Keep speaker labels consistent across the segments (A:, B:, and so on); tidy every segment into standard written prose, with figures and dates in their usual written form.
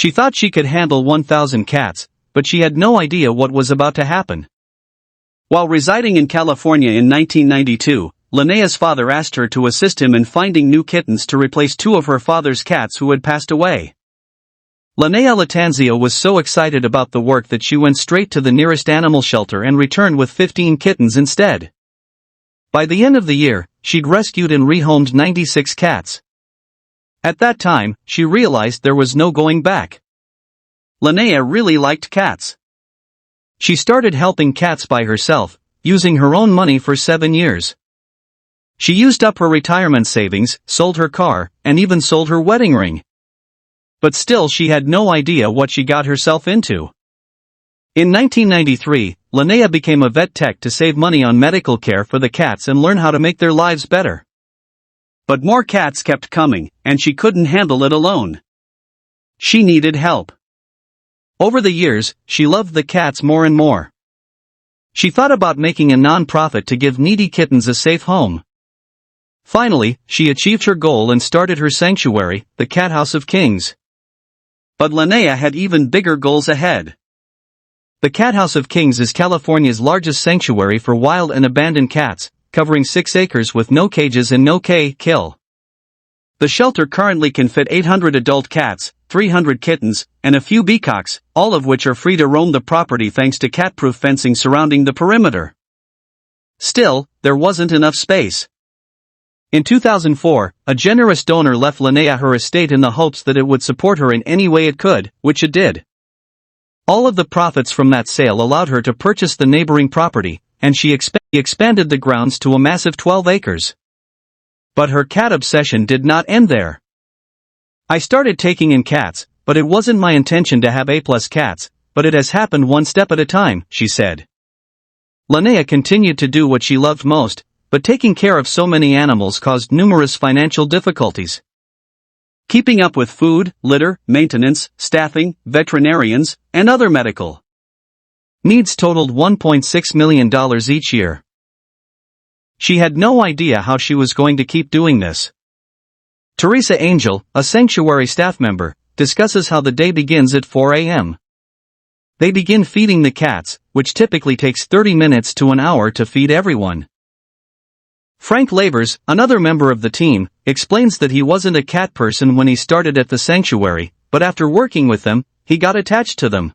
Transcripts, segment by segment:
A: She thought she could handle 1,000 cats, but she had no idea what was about to happen. While residing in California in 1992, Lanaya's father asked her to assist him in finding new kittens to replace two of her father's cats who had passed away. Lanaya Latanzio was so excited about the work that she went straight to the nearest animal shelter and returned with 15 kittens instead. By the end of the year, she'd rescued and rehomed 96 cats. At that time, she realized there was no going back. Lanaya really liked cats. She started helping cats by herself, using her own money for 7 years. She used up her retirement savings, sold her car, and even sold her wedding ring. But still she had no idea what she got herself into. In 1993, Lanaya became a vet tech to save money on medical care for the cats and learn how to make their lives better. But more cats kept coming, and she couldn't handle it alone. She needed help. Over the years, she loved the cats more and more. She thought about making a non-profit to give needy kittens a safe home. Finally, she achieved her goal and started her sanctuary, the Cat House of Kings. But Lanaya had even bigger goals ahead. The Cat House of Kings is California's largest sanctuary for wild and abandoned cats, covering 6 acres with no cages and no kill. The shelter currently can fit 800 adult cats, 300 kittens, and a few peacocks, all of which are free to roam the property thanks to cat-proof fencing surrounding the perimeter. Still, there wasn't enough space. In 2004, a generous donor left Lanaya her estate in the hopes that it would support her in any way it could, which it did. All of the profits from that sale allowed her to purchase the neighboring property, and she expanded the grounds to a massive 12 acres. But her cat obsession did not end there. I started taking in cats, but it wasn't my intention to have A+ cats, but it has happened one step at a time, she said. Lanaya continued to do what she loved most, but taking care of so many animals caused numerous financial difficulties. Keeping up with food, litter, maintenance, staffing, veterinarians, and other medical needs totaled $1.6 million each year. She had no idea how she was going to keep doing this. Teresa Angel, a sanctuary staff member, discusses how the day begins at 4 a.m. They begin feeding the cats, which typically takes 30 minutes to an hour to feed everyone. Frank Labors, another member of the team, explains that he wasn't a cat person when he started at the sanctuary, but after working with them, he got attached to them.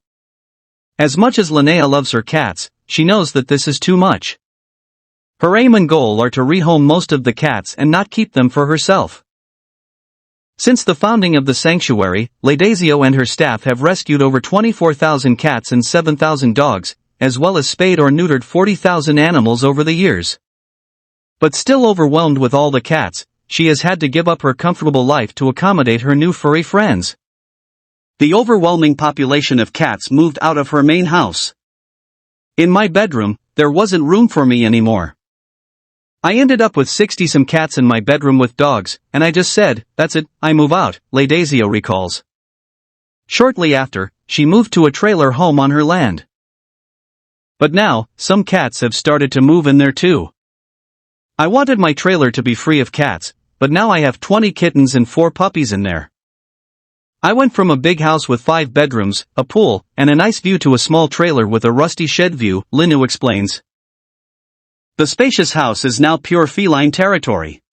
A: As much as Lanaya loves her cats, she knows that this is too much. Her aim and goal are to rehome most of the cats and not keep them for herself. Since the founding of the sanctuary, Latanzio and her staff have rescued over 24,000 cats and 7,000 dogs, as well as spayed or neutered 40,000 animals over the years. But still overwhelmed with all the cats, she has had to give up her comfortable life to accommodate her new furry friends. The overwhelming population of cats moved out of her main house. In my bedroom, there wasn't room for me anymore. I ended up with 60-some cats in my bedroom with dogs, and I just said, that's it, I move out, Latanzio recalls. Shortly after, she moved to a trailer home on her land. But now, some cats have started to move in there too. I wanted my trailer to be free of cats, but now I have 20 kittens and 4 puppies in there. I went from a big house with 5 bedrooms, a pool, and a nice view to a small trailer with a rusty shed view, Linu explains. The spacious house is now pure feline territory.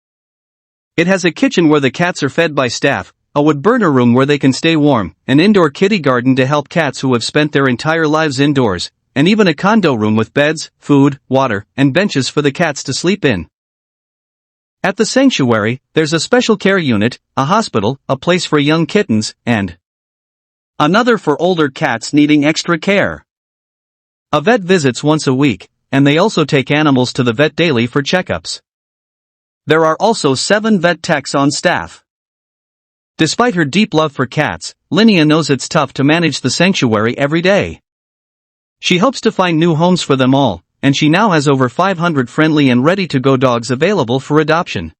A: It has a kitchen where the cats are fed by staff, a wood burner room where they can stay warm, an indoor kitty garden to help cats who have spent their entire lives indoors, and even a condo room with beds, food, water, and benches for the cats to sleep in. At the sanctuary, there's a special care unit, a hospital, a place for young kittens, and another for older cats needing extra care. A vet visits once a week, and they also take animals to the vet daily for checkups. There are also 7 vet techs on staff. Despite her deep love for cats, Lanaya knows it's tough to manage the sanctuary every day. She hopes to find new homes for them all, and she now has over 500 friendly and ready-to-go dogs available for adoption.